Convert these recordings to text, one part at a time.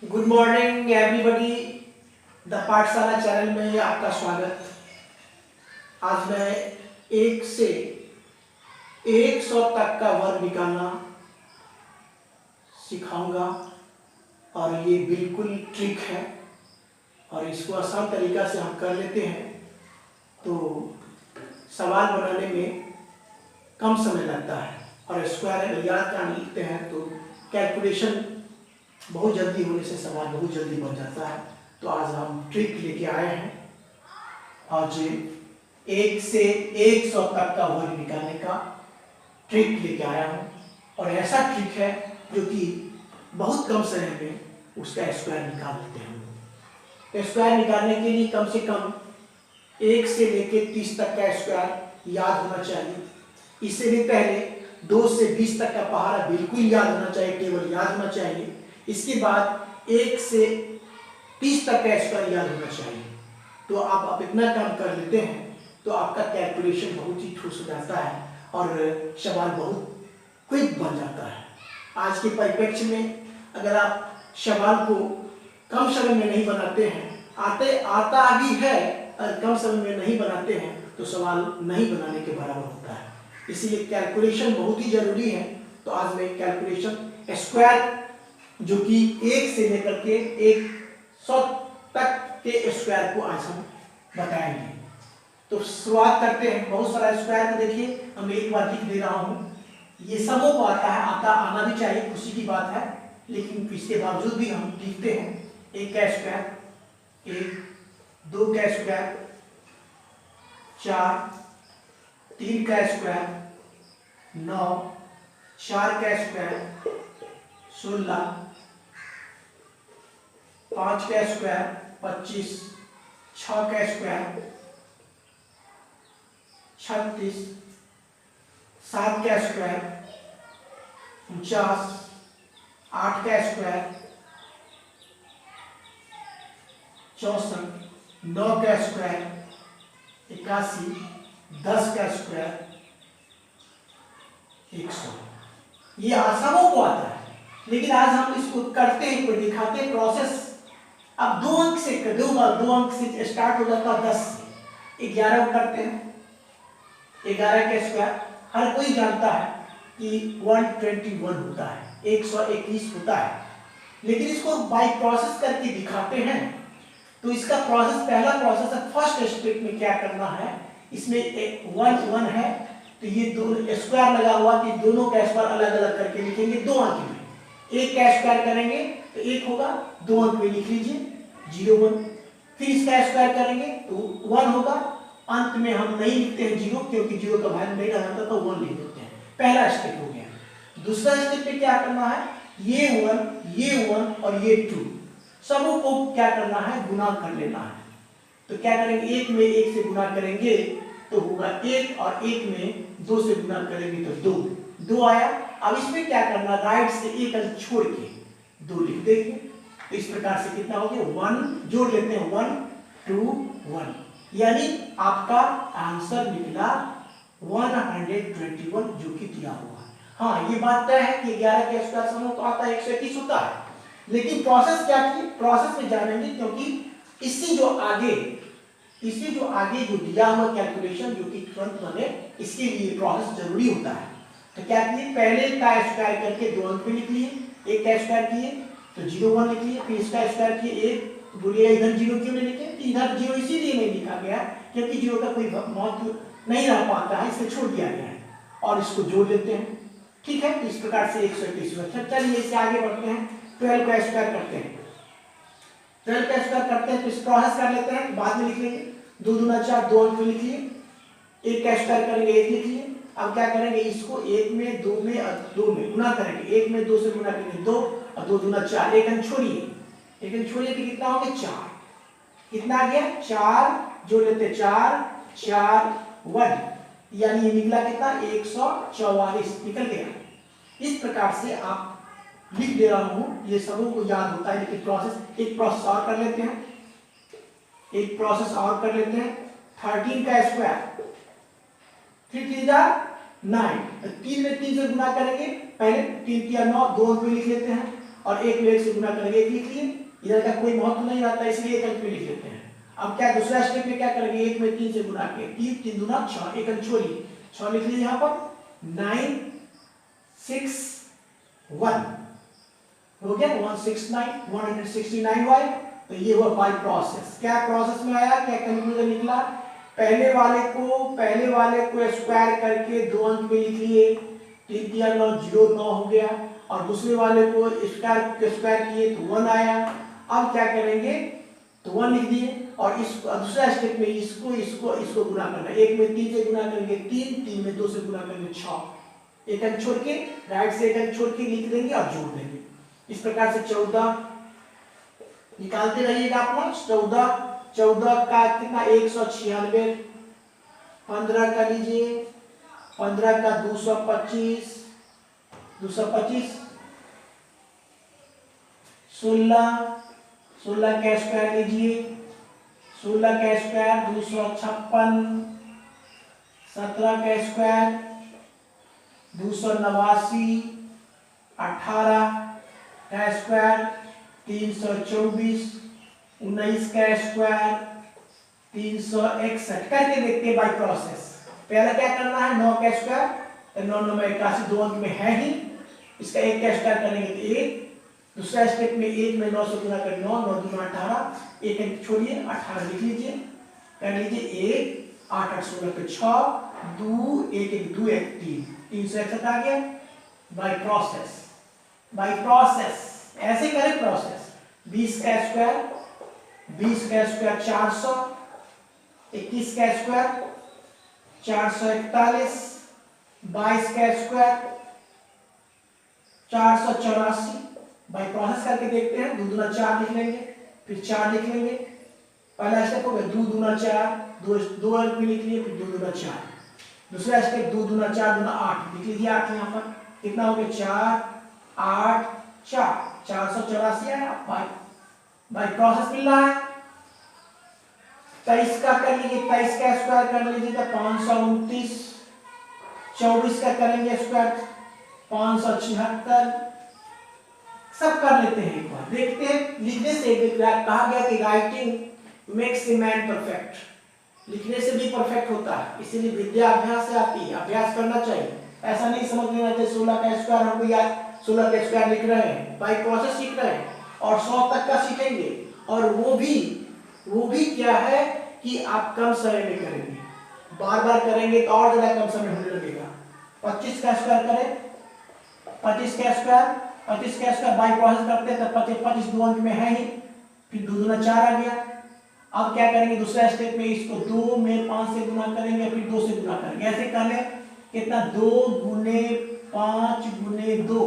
Good morning everybody, the पाठशाला channel में आपका स्वागत। आज मैं 1 से 100 तक का वर्ग निकालना सिखाऊंगा और ये बिल्कुल ट्रिक है और इसको आसान तरीका से हम कर लेते हैं तो सवाल बनाने में कम समय लगता है और स्क्वायर अगर याद करना लिखते हैं तो कैलकुलेशन बहुत जल्दी होने से सवाल बहुत जल्दी बन जाता है। तो आज हम ट्रिक लेके आए हैं। आज 1 से 100 तक का वर्ग निकालने का ट्रिक लेके आया हूँ और ऐसा ट्रिक है जो कि बहुत कम समय में उसका स्क्वायर निकाल लेते हैं। स्क्वायर निकालने के लिए कम से कम 1 से लेके 30 तक का स्क्वायर याद होना चाहिए। इससे भी पहले 2 से 20 तक का पहाड़ा बिल्कुल याद होना चाहिए, टेबल याद होना चाहिए। इसके बाद 1 से 30 तक का स्क्वायर याद होना चाहिए। तो आप इतना काम कर लेते हैं तो आपका कैलकुलेशन बहुत ही ठोस हो जाता है और सवाल बहुत क्विक बन जाता है। आज के परिप्रेक्ष्य में अगर आप सवाल को कम समय में नहीं बनाते हैं, आता भी है और कम समय में नहीं बनाते हैं तो सवाल नहीं बनाने के बराबर होता है। इसीलिए कैलकुलेशन बहुत ही जरूरी है। तो आज मैं कैलकुलेशन स्क्वायर जो कि 1 से लेकर के 100 तक के स्क्वायर को आज हम बताएंगे। तो शुरुआत करते हैं। बहुत सारा स्क्वायर को देखिए, हम एक बार लिख दे रहा हूं। ये सबों को आता है, आना भी चाहिए, खुशी की बात है, लेकिन इसके बावजूद भी हम लिखते हैं। 1 का स्क्वायर 1, 2 का स्क्वायर 4, 3 का स्क्वायर 9, 4 का स्क्वायर 16, 5 का स्क्वायर 25, 6 का स्क्वायर 36, 7 का स्क्वायर 49, 8 का स्क्वायर 64, 9 का स्क्वायर 81, 10 का स्क्वायर 100। ये आसानों को आता है, लेकिन आज हम इसको करते हैं, कोई दिखाते हैं प्रोसेस। अब 2 अंक से 2 अंक से स्टार्ट हो जाता है, 10 से 11 करते हैं। 11 का स्क्वायर हर कोई जानता है कि 121 होता है, 121 होता है, लेकिन इसको बाय प्रोसेस करके दिखाते हैं। तो इसका प्रोसेस, पहला प्रोसेस है, फर्स्ट स्टेप में क्या करना है, इसमें 1 है तो ये दो स्क्वायर लगा हुआ कि दोनों का स्क्वायर अलग अलग करके लिखेंगे 2 अंक में। 1 का स्क्वायर करेंगे तो 1 होगा, 2 अंक में लिख लीजिए 0, 1। फिर इसका स्क्वायर करेंगे तो 1 होगा, अंत में हम नहीं लिखते हैं 0 क्योंकि 0 का वैल्यू नहीं रहता तो 1 लिख देते हैं। पहला स्टेप हो गया। दूसरा स्टेप में क्या करना है, ये 1 और ये 2 सबों को क्या करना है, गुना कर लेना है। तो क्या करेंगे, 1 में 1 से गुना करेंगे तो होगा 1 और 1 में 2 से गुना करेंगे तो 2 आया। अब इसमें क्या करना, राइट से 1 अंक छोड़ के 2 लिख देंगे। तो इस प्रकार से कितना हो गया, 1 जोड़ लेते हैं, 1 2 1, यानी आपका आंसर निकला 121 जो कि दिया हुआ है। हाँ, ये बात तय है कि 11 के स्क्वायर समूह तो आता है 121 होता है, लेकिन प्रोसेस क्या की, प्रोसेस में जानेंगे क्योंकि इससे जो आगे जो दिया हुआ कैलकुलेशन जो कि तुरंत बने, इसके लिए प्रोसेस जरूरी होता है। तो क्या किए, पहले का स्क्वायर करके 2 अंक में लिख लिए, 1 का स्क्वायर किए तो 0 1 लिख लिए, फिर इसका स्क्वायर किए 1। बोलिए इधर 0 क्यों नहीं लिखे, इधर 0 इसीलिए नहीं लिखा गया क्योंकि 0 का कोई महत्व नहीं रह पाता है, इसे छोड़ दिया गया है और इसको जोड़ लेते हैं। ठीक है, तो इस प्रकार से 121। अच्छा चलिए इससे आगे बढ़ते हैं। 12 का स्क्वायर करते हैं, 12 का स्क्वायर करते हैं तो इस प्रोसेस कर लेते हैं, बाद में लिख लेंगे। 2 दूना 4, 2 अंक में लिख लिए। 1 का स्क्वायर करेंगे 1 लिख लिए। अब क्या करेंगे, इसको 1 में 2 में और 2 में गुना करेंगे। 1 में 2 से गुना करेंगे 2 और 2 दूना 4, 1 अंक छोड़िए, 1 अंक छोड़िए तो कितना हो गया 4। कितना आ गया 4, जोड़ लेते 4 4 1, यानी ये निकला कितना 144 निकल गया। इस प्रकार से आप लिख दे रहा हूं, ये सबों को याद होता है, लेकिन प्रोसेस एक प्रोसेस और कर लेते हैं, 13 का स्क्वायर 3 3 9, 3 में 3 से गुना करेंगे, पहले 3 3 9, 2 अंक में लिख लेते हैं और एक में 1 से गुना करेंगे, एक लिख लिए, इधर का कोई महत्व नहीं रहता इसलिए एक अंक में लिख लेते हैं। अब क्या दूसरा स्टेप में क्या करेंगे, 1 में 3 से गुना किए, 3 3 दूना 6, एक अंक छोड़िए, 6 लिख लीजिए यहाँ पर, 9 6 1 हो गया 169 वाई। तो ये हुआ बाय प्रोसेस। क्या प्रोसेस में आया, क्या कंक्लूजन निकला, पहले वाले को स्क्वायर करके 2 अंक में लिख लिए, 3 3 9 0 9 हो गया, और दूसरे वाले को स्क्वायर किए तो 1 आया। अब क्या करेंगे, तो 1 लिख दिए, और इस दूसरा स्टेप में इसको गुना करना, 1 में 3 से गुना करेंगे 3, 3 में 2 से गुना करेंगे 6, एक अंक छोड़ के राइट से एक अंक छोड़ के लिख देंगे और जोड़ देंगे। इस प्रकार से 14 निकालते रहिएगा अपना। 14 का कितना 196, 15 का लीजिए, 15 का 225, 16 का स्क्वायर लीजिए, 16 का स्क्वायर 256, 17 का स्क्वायर 289, 18 का स्क्वायर 324, 19 का स्क्वायर 361 करके देखते हैं बाय प्रोसेस। पहला क्या करना है, 9 का स्क्वायर, तो 9 9 81 2 अंक में है ही, इसका 1 का स्क्वायर करेंगे तो 1, दूसरा स्टेप में 1 में 9 से गुना कर 9 9 2 18, एक अंक छोड़िए 18 लिख लीजिए, कर लीजिए 1 8 8 16 पे 6 2 1 1 2 1 3 361 आ गया बाय प्रोसेस। ऐसे करें प्रोसेस। 20 का स्क्वायर 400, 21 का स्क्वायर 441, 22 का स्क्वायर 484 बाय प्रोसेस करके देखते हैं। 2 दूना 4 लिख लेंगे, फिर 4 लिख लेंगे, पहला स्टेप हो गया 2 दूना 4, 2 अंक में लिख लिए, फिर 2 दूना 4, दूसरा स्टेप 2 दूना 4 दूना 8 लिख लीजिए, 8 यहाँ पर कितना हो गया 4 8 4 484 है। बाय प्रोसेस मिल रहा है। 23 का कर लीजिए, 23 का स्क्वायर कर लीजिए तो 529, 24 का करेंगे स्क्वायर 576, सब कर लेते हैं एक बार, देखते हैं। लिखने से कहा गया कि writing makes a man perfect, लिखने से भी परफेक्ट होता है, इसीलिए विद्या अभ्यास से आती है, अभ्यास करना चाहिए। ऐसा नहीं समझ लेना चाहिए 16 का स्क्वायर हमको याद, 16 का स्क्वायर लिख रहे हैं, बाय प्रोसेस सीख रहे हैं और 100 तक का सीखेंगे, और वो भी क्या है कि आप कम समय में करेंगे, बार करेंगे तो और ज्यादा कम समय होने लगेगा। 25 का स्क्वायर करें, 25 का स्क्वायर बाय प्रोसेस करते हैं तो 25 2 अंक में है ही, फिर 2 दूना 4 आ गया। अब क्या करेंगे, दूसरा स्टेप में इसको 2 में 5 से गुना करेंगे, फिर 2 से गुना करेंगे, ऐसे कर ले कितना 2 गुने 5 गुने 2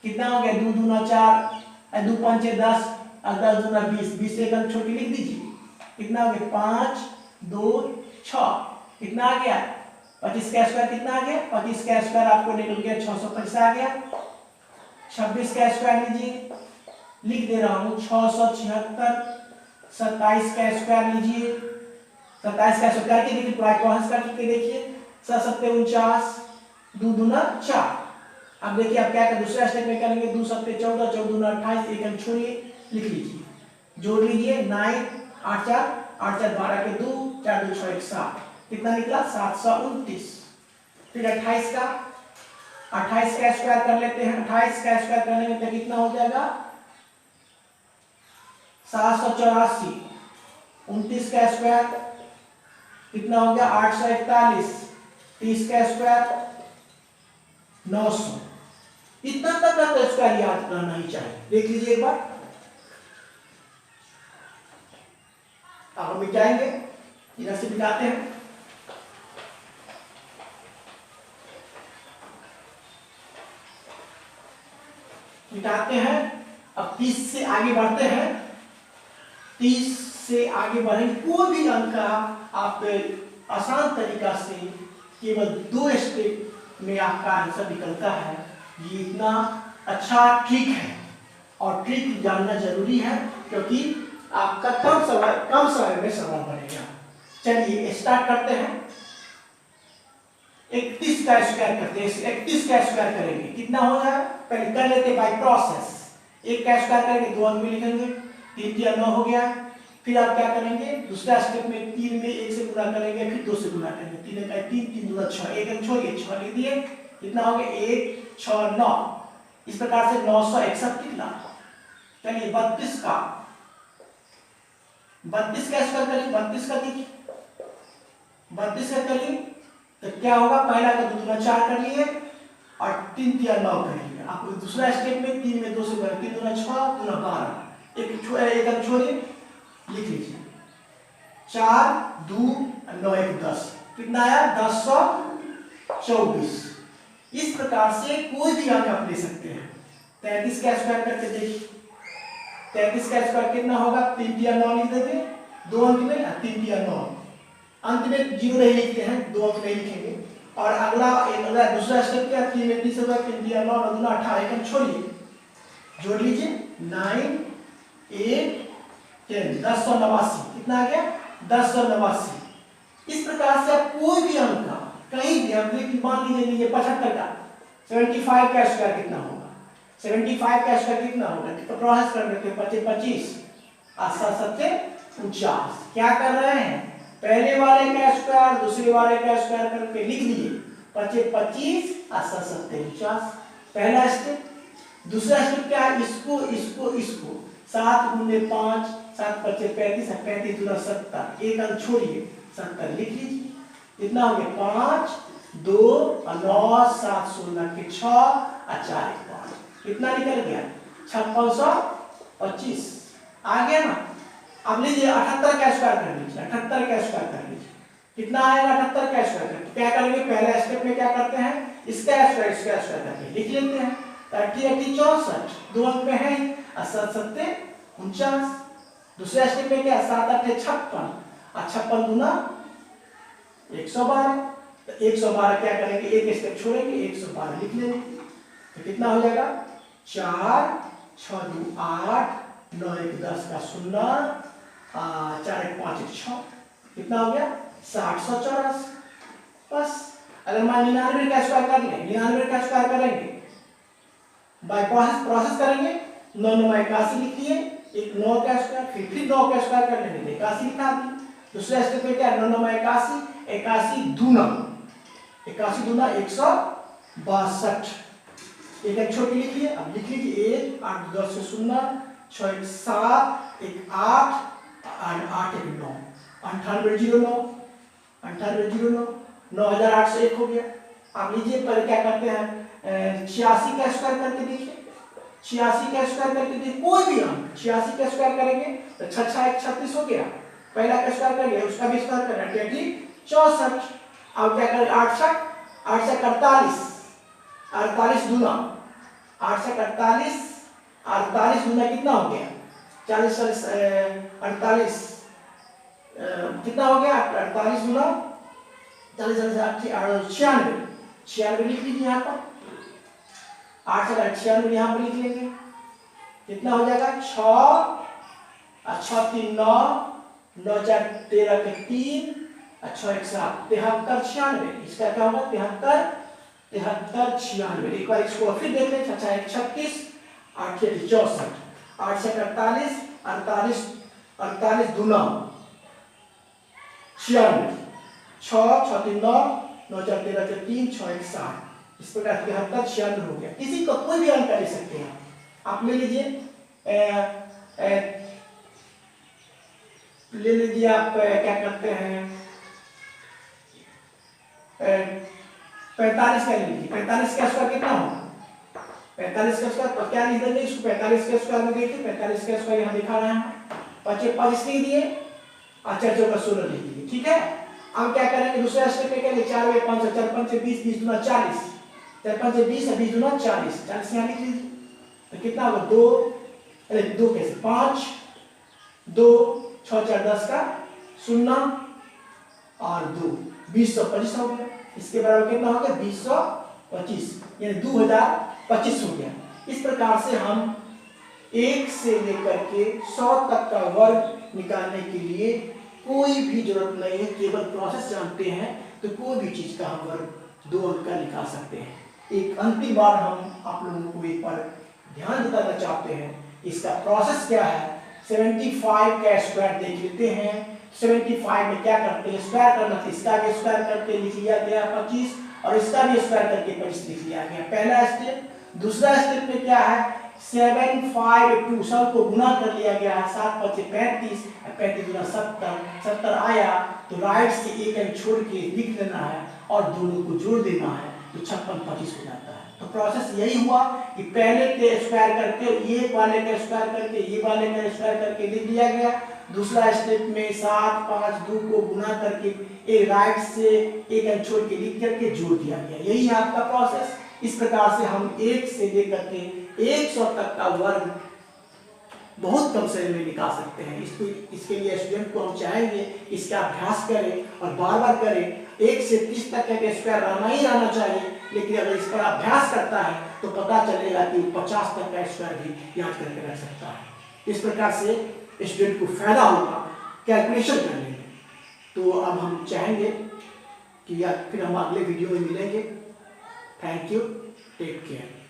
कितना हो गया 2 दूना 4, 2 5 10, 10 दूना 20, 20 से एक छोटी लिख दीजिए, कितना हो गया 5 2 6, कितना आ गया 25 का स्क्वायर कितना आ गया, 25 का स्क्वायर आपको निकल गया 650 आ गया। 26 का स्क्वायर लीजिए, लिख दे रहा हूं 676। 27 का स्क्वायर लीजिए, 27 का स्क्वायर करके देखिए, प्रोसेस करके देखिए, 7 7 49, 2 दूना 4। अब देखिए अब क्या करें, दूसरा स्टेप में करेंगे 2 7 14, 14 दूना 28, एक अंक छोड़िए, लिख लीजिए, जोड़ लीजिए 9 8 4 8 4 12 के 2 4 2 6 1 7, कितना निकला 729। फिर 28 का स्क्वायर कर लेते हैं, 28 का स्क्वायर करने में तो कितना हो जाएगा 784। 29 का स्क्वायर कितना हो गया 841। 30 का स्क्वायर 900। इतना तक का स्क्वायर याद करना ही चाहिए, देख लीजिए एक बार। अब हम मिटाएंगे, इधर से मिटाते हैं, मिटाते हैं। अब 30 से आगे बढ़ते हैं, 30 से आगे बढ़ेंगे, कोई भी अंक का आप आसान तरीका से केवल 2 स्टेप में आपका आंसर निकलता है। ये इतना अच्छा ट्रिक है और ट्रिक जानना जरूरी है, क्योंकि आपका कम समय में सवाल बनेगा। चलिए स्टार्ट करते हैं। 31 का स्क्वायर करते हैं, 31 का स्क्वायर करेंगे, कितना हो जाएगा पहले कर लेते हैं बाय प्रोसेस। 1 का स्क्वायर करेंगे 2 अंक में लिखेंगे, 3 या 9 हो गया। फिर आप क्या करेंगे, दूसरा स्टेप में 3 में 1 से गुणा करेंगे, फिर 2 से गुणा करेंगे। 3 का 3, 3 दूना 6, 1 अंक छोड़िए, 6 लिख दिए। कितना हो गया, 1 6 9। इस प्रकार से 961 कितना, चलिए 32 का स्क्वायर करिए, 32 का देखिए, 32 का करिए तो क्या होगा, पहला का 2 दूना 4 कर लिए और 3 या 9 कर लिए। आप दूसरा स्टेप में 3 में 2 से गुणा, 3 दूना 6 दूना 12, एक अंक छोड़िए, लिख लीजिए 4 2 9 1 10, कितना आया 1024। इस प्रकार से कोई भी अंक आप ले सकते हैं। 33 का स्क्वायर करके देखिए, 33 का स्क्वायर कितना होगा, 3 या 9 लिख देंगे 2 अंक में, 3 या 9 अंत में 0 नहीं लिखते हैं, 2 अंक नहीं लिखेंगे। और अगला दूसरा स्टेप क्या, 3 में 30 होगा, 3 या 9 9 18, एक अंक छोड़िए, जोड़ लीजिए 9 8 10, 1089, कितना आ गया 1089। इस प्रकार से आप कोई भी अंक का कहीं भी अंक की, मान लीजिए 75 का 75 का स्क्वायर कितना होगा, 75 का स्क्वायर कितना होगा, तो प्रोसेस कर देते हैं 25 25 और 7 49। क्या कर रहे हैं, पहले वाले का स्क्वायर दूसरे वाले का स्क्वायर करके लिख लिए 25 25 और 7 49, पहला स्टेप। दूसरा स्टेप क्या है, इसको इसको इसको 7 गुने 5 7 5 35 35 दूना 70, एक अंक छोड़िए 70 लिख लीजिए। कितना हो गया 5 2 और 9 7 16 के 6 और 4 1 5, कितना निकल गया 5625 आ गया ना। अब लीजिए 78 का स्क्वायर कर लीजिए, 78 का स्क्वायर कर लीजिए, कितना आएगा 78 का स्क्वायर करके क्या करेंगे, पहले स्टेप में क्या करते हैं, इसका स्क्वायर करके लिख लेते हैं। 30 80 64, 2 अंक में है और 7 7 49। दूसरे स्टेप में क्या, 7 8 56 और 56 दूना 112, तो 112 क्या करेंगे, एक स्टेप छोड़ेंगे 112 लिख लेंगे, तो कितना हो जाएगा 4 6 2 8 9 1 10 का 0 4 1 5 1 6, कितना हो गया 60 बस। अगर मान 99 का स्क्वायर कर लें, 99 का स्क्वायर करेंगे बाय प्रोसेस करेंगे, 9 9 81 लिख लिए, एक 9 का स्क्वायर, फिर 9 का स्क्वायर कर लेंगे 81 लिखा दी। दूसरा स्टेप में क्या, 9 9 81 81 दूना 162, एक एक छोटी लिख लिए। अब लिख लीजिए 1 8 10 0 6 1 7 1 8 8 1 9, 98 09 9809 9801 हो गया। अब लीजिए पर क्या करते हैं, 86 का स्क्वायर करके देखिए, 86 का स्क्वायर करके देखिए, कोई भी अंक 86 का स्क्वायर करेंगे तो 6 6 1 36 हो गया, पहला का स्क्वायर कर लिया उसका भी स्क्वायर करना 64। अब क्या करें 8 से 48 48 दूना 8 से 48 48 दूना कितना हो गया 40 48 कितना हो गया 48 दूना 40 96 लिख लीजिए यहाँ पर, 8 से 96 यहाँ पर लिख लेंगे, कितना हो जाएगा 6 और 6 3 9 9 4 13 के 3 और 6 1 7 73 96, इसका क्या होगा 73 96। एक बार इसको फिर देख लें, 6 1 36 8 6 64 8 से 48 48 दूना 96 6 6 3 9 9 4 13 के 3 6 1 7, इस प्रकार 73 96 हो गया। किसी को कोई भी अंक ले सकते हैं आप, ले लीजिए आप क्या करते हैं 45 का ले लीजिए, 45 का स्क्वायर कितना होगा 45 का स्क्वायर पर क्या लिख देंगे इसको 45 के स्क्वायर में देखिए, 45 का स्क्वायर यहाँ दिखा रहे हैं 25 लिख दिए और 4 4 का 16 लिख दिए, ठीक है। अब क्या करेंगे दूसरा स्टेप में करेंगे 4 5 4 5 20 20 दूना 40 4 5 20 और 20 दूना 40 40 यहाँ लिख लीजिए, तो कितना होगा 2 अरे 2 कैसे 5 2 6 4 10 का 0 और 2 2025 हो गया, इसके बराबर कितना हो गया 2025 यानी 2025 हो गया। इस प्रकार से हम 1 से लेकर के 100 तक का वर्ग निकालने के लिए कोई भी जरूरत नहीं है, केवल प्रोसेस जानते हैं तो कोई भी चीज का हम वर्ग 2 अंक का निकाल सकते हैं। एक अंतिम बार हम आप लोगों को एक बार ध्यान दिलाना चाहते हैं। इसका प्रोसेस क्या है, 75 का स्क्वायर देख लेते हैं। 75 में क्या करते हैं, स्क्वायर करना था, इसका भी स्क्वायर करके लिख लिया गया 25 और इसका भी स्क्वायर करके 25 लिख लिया गया, पहला स्टेप। दूसरा स्टेप में क्या है, 7 5 2 सब को गुना कर लिया गया है, 7 5 35, 35 गुना 70, 70 आया तो राइट से एक अंक छोड़ के लिख लेना है और दोनों को जोड़ देना है तो 56 25 हो जाता है। तो प्रोसेस यही हुआ कि पहले के स्क्वायर करके ये वाले का स्क्वायर करके ये वाले का स्क्वायर करके लिख दिया गया। दूसरा स्टेप में 7 5 2 को गुना करके एक राइट से एक अंक छोड़ के लिख करके जोड़ दिया गया। यही है आपका प्रोसेस। इस प्रकार से हम 1 से लेकर के 100 तक का वर्ग बहुत कम समय में निकाल सकते हैं। इसके लिए स्टूडेंट को हम चाहेंगे इसका अभ्यास करें और बार बार करें। 1 से 30 तक का स्क्वायर रहना ही रहना चाहिए, लेकिन अगर इस पर अभ्यास करता है तो पता चलेगा कि 50 तक का स्क्वायर भी याद करके रख सकता है। इस प्रकार से स्टूडेंट को फायदा होगा कैलकुलेशन करने में। तो अब हम चाहेंगे कि फिर हम अगले वीडियो में मिलेंगे। Thank you, take care.